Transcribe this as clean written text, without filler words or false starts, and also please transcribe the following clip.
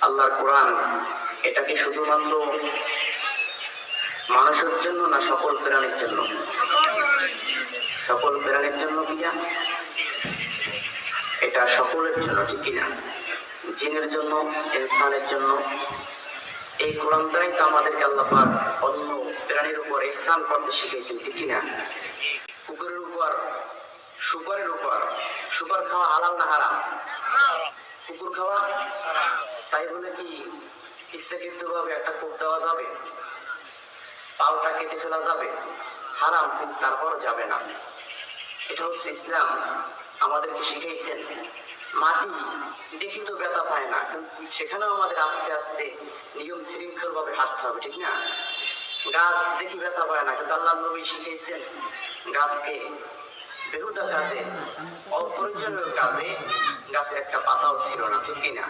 আল্লাহর কোরআন এটা কি শুধুমাত্র মানুষের জন্য না সকল প্রাণীর জন্য? সকল প্রাণীর জন্য কিনা? এটা সকলের জন্য, ঠিক কিনা? জিনের জন্য, ইনসানের জন্য। এই কোরআন দ্বারাই তো আমাদেরকে আল্লাহ পাক অন্য প্রাণীর উপর ইহসান করতে শিখিয়েছেন, ঠিক কিনা? কুকুরের উপর, শুকরের উপর, শুকর খাওয়া হালাল না হারাম? কুকুর খাওয়া? তাই বলে কি ইচ্ছাকৃত ভাবে একটা কোপ দেওয়া যাবে? পালটা কেটে ফেলা যাবে? হারাম, কিন্তু তারপর যাবে না। এটা হচ্ছে ইসলাম আমাদেরকে শিখাইছেন। মাটি দেখি তো ব্যথা পায় না, কিন্তু সেখানেও আমাদের আস্তে আস্তে নিয়ম শৃঙ্খল ভাবে হাঁটতে হবে, ঠিক না? গাছ দেখি ব্যথা পায় না, কিন্তু আল্লাহ নবী শিখাইছেন গাছকে বেহুদা কাজে, অপ্রয়োজনীয় কাজে গাছের একটা পাতাও ছিল না, ঠিক কিনা?